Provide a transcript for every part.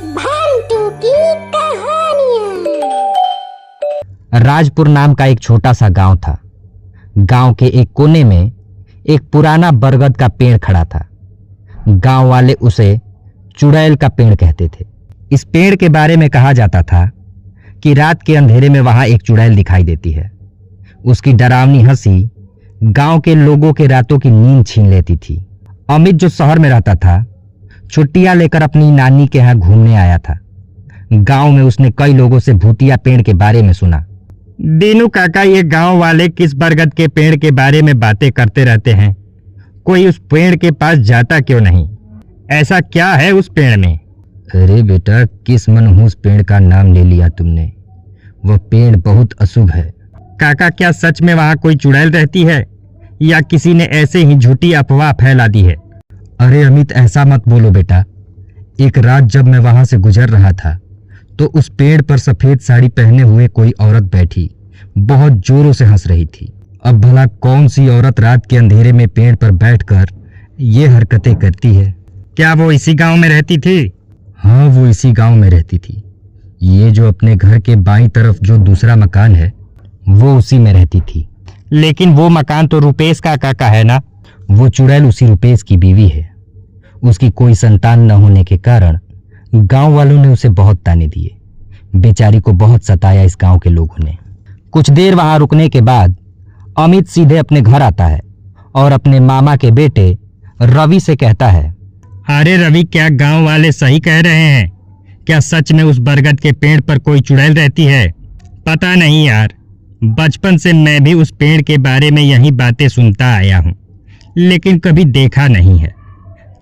भांटू की कहानियाँ। राजपुर नाम का एक छोटा सा गांव था। गांव के एक कोने में एक पुराना बरगद का पेड़ खड़ा था। गांव वाले उसे चुड़ैल का पेड़ कहते थे। इस पेड़ के बारे में कहा जाता था कि रात के अंधेरे में वहां एक चुड़ैल दिखाई देती है। उसकी डरावनी हंसी गांव के लोगों के रातों की नींद छीन लेती थी। अमित जो शहर में रहता था, छुट्टियां लेकर अपनी नानी के यहाँ घूमने आया था। गांव में उसने कई लोगों से भूतिया पेड़ के बारे में सुना। दीनू काका, ये गांव वाले किस बरगद के पेड़ के बारे में बातें करते रहते हैं? कोई उस पेड़ के पास जाता क्यों नहीं? ऐसा क्या है उस पेड़ में? अरे बेटा, किस मनहूस पेड़ का नाम ले लिया तुमने? वह पेड़ बहुत अशुभ है। काका, क्या सच में वहां कोई चुड़ैल रहती है या किसी ने ऐसे ही झूठी अफवाह फैला दी है? अरे अमित, ऐसा मत बोलो बेटा। एक रात जब मैं वहां से गुजर रहा था तो उस पेड़ पर सफेद साड़ी पहने हुए कोई औरत बैठी बहुत जोरों से हंस रही थी। अब भला कौन सी औरत रात के अंधेरे में पेड़ पर बैठकर ये हरकतें करती है? क्या वो इसी गांव में रहती थी? हाँ, वो इसी गांव में रहती थी। ये जो अपने घर के बाईं तरफ जो दूसरा मकान है, वो उसी में रहती थी। लेकिन वो मकान तो रुपेश काका का है ना? वो चुड़ैल उसी रुपेश की बीवी है। उसकी कोई संतान न होने के कारण गांव वालों ने उसे बहुत ताने दिए। बेचारी को बहुत सताया इस गांव के लोगों ने। कुछ देर वहां रुकने के बाद अमित सीधे अपने घर आता है और अपने मामा के बेटे रवि से कहता है, अरे रवि, क्या गांव वाले सही कह रहे हैं? क्या सच में उस बरगद के पेड़ पर कोई चुड़ैल रहती है? पता नहीं यार, बचपन से मैं भी उस पेड़ के बारे में यही बातें सुनता आया हूँ, लेकिन कभी देखा नहीं है।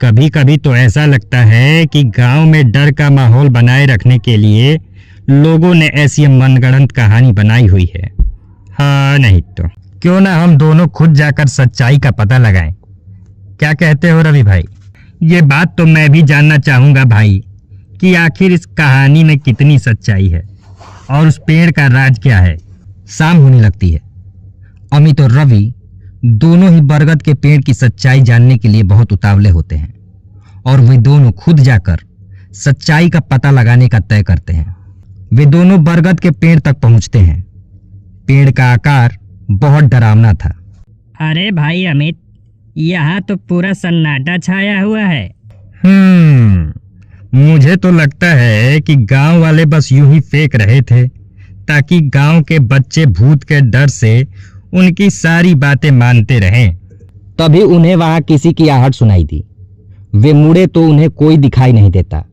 कभी कभी तो ऐसा लगता है कि गांव में डर का माहौल बनाए रखने के लिए लोगों ने ऐसी मनगढ़ंत कहानी बनाई हुई है। हाँ, नहीं तो क्यों ना हम दोनों खुद जाकर सच्चाई का पता लगाएं। क्या कहते हो रवि भाई? ये बात तो मैं भी जानना चाहूंगा भाई कि आखिर इस कहानी में कितनी सच्चाई है और उस पेड़ का राज क्या है। शाम होने लगती है। अमित और रवि दोनों ही बरगद के पेड़ की सच्चाई जानने के लिए बहुत उतावले होते हैं और वे दोनों खुद जाकर सच्चाई का पता लगाने का तय करते हैं। वे दोनों बरगद के पेड़ तक पहुंचते हैं। पेड़ का आकार बहुत डरावना था। अरे भाई अमित, यहाँ तो पूरा सन्नाटा छाया हुआ है। मुझे तो लगता है कि गांव वाले बस यूं ही फेंक रहे थे ताकि गांव के बच्चे भूत के डर से उनकी सारी बातें मानते रहें। तभी उन्हें वहां किसी की आहट सुनाई दी। वे मुड़े तो उन्हें कोई दिखाई नहीं देता,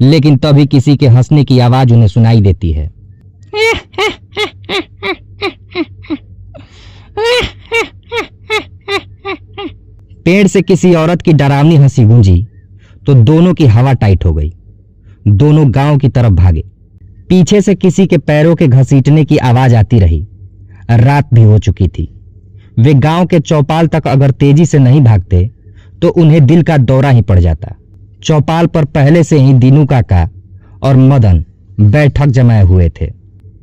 लेकिन तभी किसी के हंसने की आवाज उन्हें सुनाई देती है। पेड़ से किसी औरत की डरावनी हंसी गूंजी तो दोनों की हवा टाइट हो गई। दोनों गांव की तरफ भागे। पीछे से किसी के पैरों के घसीटने की आवाज आती रही। रात भी हो चुकी थी। वे गांव के चौपाल तक अगर तेजी से नहीं भागते तो उन्हें दिल का दौरा ही पड़ जाता। चौपाल पर पहले से ही दीनू काका और मदन बैठक जमाए हुए थे।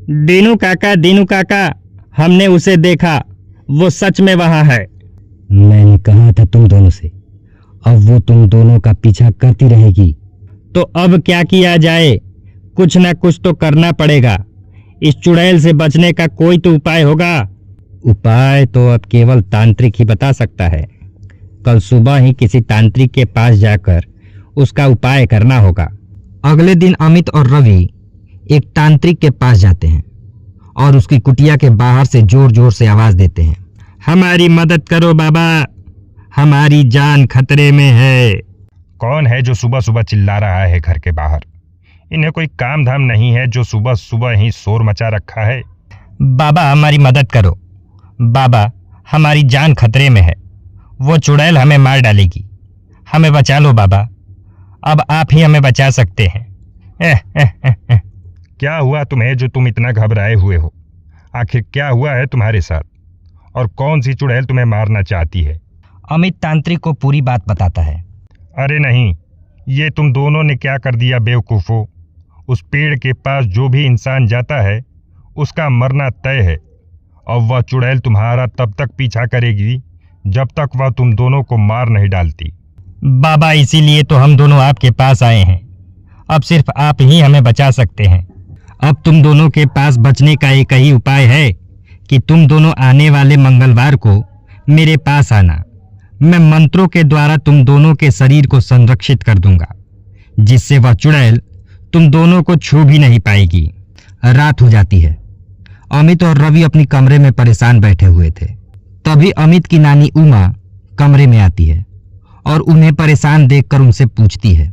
दीनू काका, हमने उसे देखा, वो सच में वहां है। मैंने कहा था तुम दोनों से, अब वो तुम दोनों का पीछा करती रहेगी। तो अब क्या किया जाए? कुछ ना कुछ तो करना पड़ेगा। इस चुड़ैल से बचने का कोई तो उपाय होगा। उपाय तो अब केवल तांत्रिक ही बता सकता है। कल सुबह ही किसी तांत्रिक के पास जाकर उसका उपाय करना होगा। अगले दिन अमित और रवि एक तांत्रिक के पास जाते हैं और उसकी कुटिया के बाहर से जोर जोर से आवाज देते हैं, हमारी मदद करो बाबा, हमारी जान खतरे में है। कौन है जो सुबह सुबह चिल्ला रहा है घर के बाहर? इन्हें कोई काम धाम नहीं है जो सुबह सुबह ही शोर मचा रखा है? बाबा, हमारी मदद करो। बाबा, हमारी जान खतरे में है। वो चुड़ैल हमें मार डालेगी। हमें बचा लो बाबा, अब आप ही हमें बचा सकते हैं। क्या हुआ तुम्हें जो तुम इतना घबराए हुए हो? आखिर क्या हुआ है तुम्हारे साथ और कौन सी चुड़ैल तुम्हें मारना चाहती है? अमित तांत्रिक को पूरी बात बताता है। अरे नहीं, ये तुम दोनों ने क्या कर दिया बेवकूफो। उस पेड़ के पास जो भी इंसान जाता है उसका मरना तय है और वह चुड़ैल तुम्हारा तब तक पीछा करेगी जब तक वह तुम दोनों को मार नहीं डालती। बाबा, इसीलिए तो हम दोनों आपके पास आए हैं। अब सिर्फ आप ही हमें बचा सकते हैं। अब तुम दोनों के पास बचने का एक ही उपाय है कि तुम दोनों आने वाले मंगलवार को मेरे पास आना। मैं मंत्रों के द्वारा तुम दोनों के शरीर को संरक्षित कर दूंगा, जिससे वह चुड़ैल तुम दोनों को छू भी नहीं पाएगी। रात हो जाती है। अमित और रवि अपनी कमरे में परेशान बैठे हुए थे। तभी अमित की नानी उमा कमरे में आती है और उन्हें परेशान देखकर उनसे पूछती है,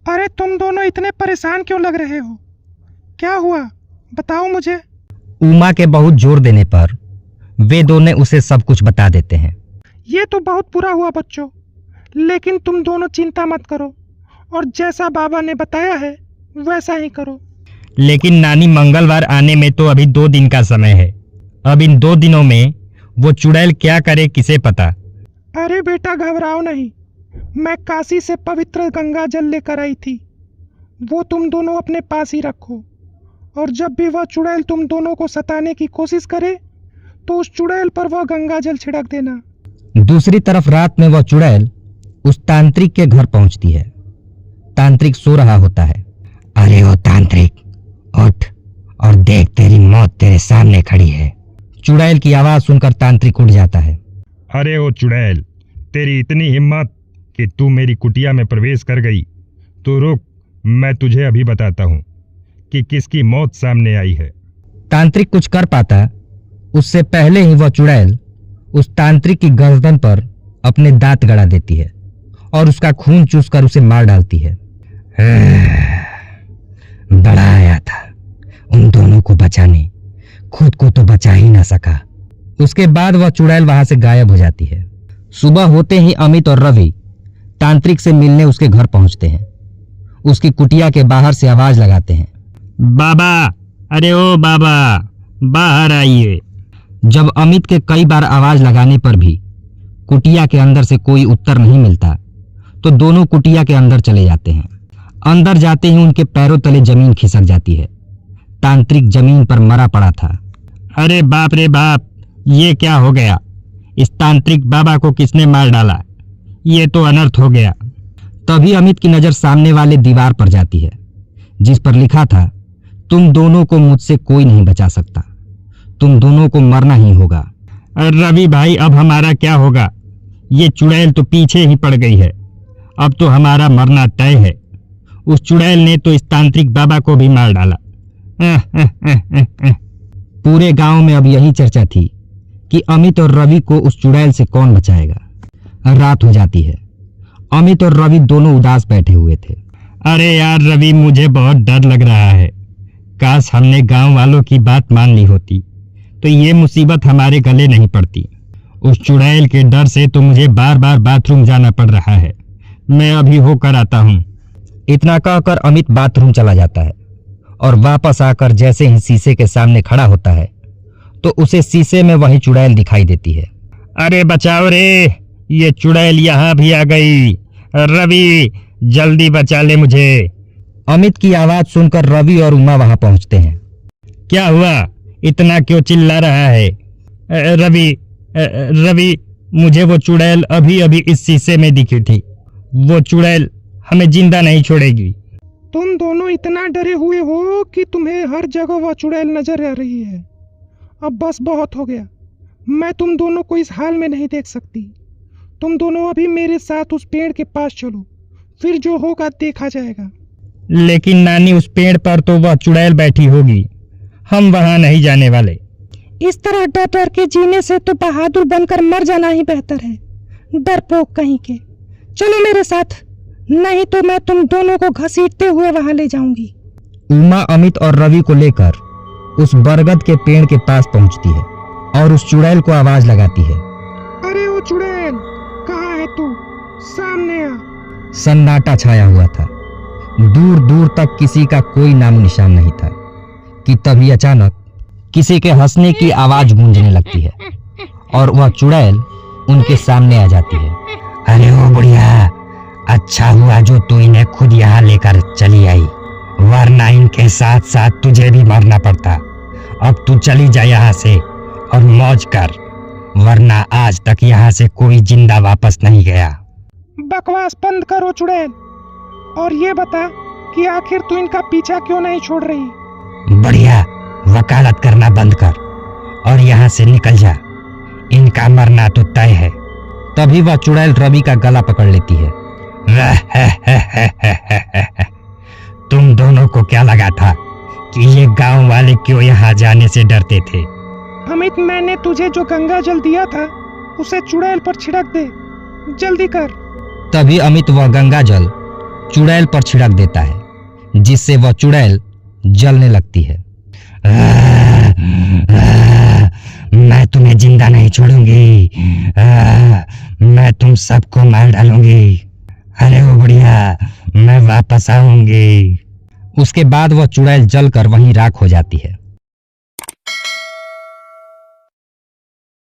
अरे तुम दोनों इतने परेशान क्यों लग रहे हो? क्या हुआ, बताओ मुझे। उमा के बहुत जोर देने पर वे दोनों उसे सब कुछ बता देते हैं। ये तो बहुत बुरा हुआ बच्चों, लेकिन तुम दोनों चिंता मत करो और जैसा बाबा ने बताया है वैसा ही करो। लेकिन नानी, मंगलवार आने में तो अभी 2 दिन का समय है। अब इन 2 दिनों में वो चुड़ैल क्या करे किसे पता। अरे बेटा घबराओ नहीं, मैं काशी से पवित्र गंगा जल लेकर आई थी, वो तुम दोनों अपने पास ही रखो। और जब भी वह चुड़ैल तुम दोनों को सताने की कोशिश करे तो उस चुड़ैल पर वह गंगा जल छिड़क देना। दूसरी तरफ रात में वह चुड़ैल उस तांत्रिक के घर पहुंचती है। तांत्रिक सो रहा होता है। अरे ओ तांत्रिक, उठ और देख, तेरी मौत तेरे सामने खड़ी है। चुड़ैल की आवाज सुनकर तांत्रिक उठ जाता है। अरे ओ चुड़ैल, तेरी इतनी हिम्मत कि तू मेरी कुटिया में प्रवेश कर गई। तो रुक, मैं तुझे अभी बताता हूँ कि किसकी मौत सामने आई है। तांत्रिक कुछ कर पाता उससे पहले ही वह चुड़ैल उस तांत्रिक की गर्दन पर अपने दांत गड़ा देती है और उसका खून चूसकर उसे मार डालती है। बड़ा आया था उन दोनों को बचाने, खुद को तो बचा ही ना सका। उसके बाद वह चुड़ैल वहां से गायब हो जाती है। सुबह होते ही अमित और रवि तांत्रिक से मिलने उसके घर पहुंचते हैं। उसकी कुटिया के बाहर से आवाज लगाते हैं, बाबा, अरे ओ बाबा, बाहर आइए। जब अमित के कई बार आवाज लगाने पर भी कुटिया के अंदर से कोई उत्तर नहीं मिलता तो दोनों कुटिया के अंदर चले जाते हैं। अंदर जाते ही उनके पैरों तले जमीन खिसक जाती है। तांत्रिक जमीन पर मरा पड़ा था। अरे बाप रे बाप, ये क्या हो गया? इस तांत्रिक बाबा को किसने मार डाला? ये तो अनर्थ हो गया। तभी अमित की नजर सामने वाले दीवार पर जाती है, जिस पर लिखा था, तुम दोनों को मुझसे कोई नहीं बचा सकता, तुम दोनों को मरना ही होगा। रवि भाई, अब हमारा क्या होगा? ये चुड़ैल तो पीछे ही पड़ गई है। अब तो हमारा मरना तय है। उस चुड़ैल ने तो इस तांत्रिक बाबा को भी मार डाला। पूरे गांव में अब यही चर्चा थी कि अमित और रवि को उस चुड़ैल से कौन बचाएगा। रात हो जाती है। अमित और रवि दोनों उदास बैठे हुए थे। अरे यार रवि, मुझे बहुत डर लग रहा है। काश हमने गांव वालों की बात मान ली होती तो ये मुसीबत हमारे गले नहीं पड़ती। उस चुड़ैल के डर से तो मुझे बार बार बाथरूम जाना पड़ रहा है। मैं अभी होकर आता हूँ। इतना कहकर अमित बाथरूम चला जाता है और वापस आकर जैसे ही शीशे के सामने खड़ा होता है तो उसे शीशे में वही चुड़ैल दिखाई देती है। अरे बचाओ रे, ये चुड़ैल यहाँ भी आ गई। रवि, जल्दी बचा ले मुझे। अमित की आवाज सुनकर रवि और उमा वहां पहुंचते हैं। क्या हुआ? इतना क्यों चिल्ला रहा है? रवि, मुझे वो चुड़ैल अभी अभी इस शीशे में दिखी थी। वो चुड़ैल हमें जिंदा नहीं छोड़ेगी। तुम दोनों इतना डरे हुए हो कि तुम्हें हर जगह वह चुड़ैल नजर आ रही है। अब बस बहुत हो गया, मैं तुम दोनों को इस हाल में नहीं देख सकती। तुम दोनों अभी मेरे साथ उस पेड़ के पास चलो, फिर जो होगा देखा जाएगा। लेकिन नानी, उस पेड़ पर तो वह चुड़ैल बैठी होगी। हम वहां नहीं जाने वाले। इस तरह डर डर के जीने से तो बहादुर बनकर मर जाना ही बेहतर है। डरपोक कहीं के। चलो मेरे साथ, नहीं तो मैं तुम दोनों को घसीटते हुए वहां ले जाऊंगी। उमा अमित और रवि को लेकर उस बरगद के पेड़ के पास पहुंचती है और उस चुड़ैल को आवाज लगाती है, अरे वो चुड़ैल, कहाँ है तू? सामने आ। सन्नाटा छाया हुआ था। दूर दूर तक किसी का कोई नामो निशान नहीं था कि तभी अचानक किसी के हंसने की आवाज गूंजने लगती है और वह चुड़ैल उनके सामने आ जाती है। अरे ओ बुढ़िया, अच्छा हुआ जो तू इन्हें खुद यहाँ लेकर चली आई, वरना इनके साथ साथ तुझे भी मरना पड़ता। अब तू चली जा यहाँ से और मौज कर, वरना आज तक यहाँ से कोई जिंदा वापस नहीं गया। बकवास बंद करो चुड़ैल, और ये बता कि आखिर तू इनका पीछा क्यों नहीं छोड़ रही। बढ़िया, वकालत करना बंद कर और यहाँ से निकल जा। इनका मरना तो तय है। तभी वह चुड़ैल रवि का गला पकड़ लेती है। तुम दोनों को क्या लगा था कि ये गांव वाले क्यों यहाँ जाने से डरते थे? अमित, मैंने तुझे जो गंगा जल दिया था उसे चुड़ैल पर छिड़क दे, जल्दी कर। तभी अमित वह गंगा जल चुड़ैल पर छिड़क देता है, जिससे वह चुड़ैल जलने लगती है। मैं तुम्हें जिंदा नहीं छोड़ूंगी। मैं तुम सबको मार डालूंगी। अरे ओ बुढ़िया, मैं वापस आऊंगी। उसके बाद वह चुड़ैल जलकर वहीं राख हो जाती है।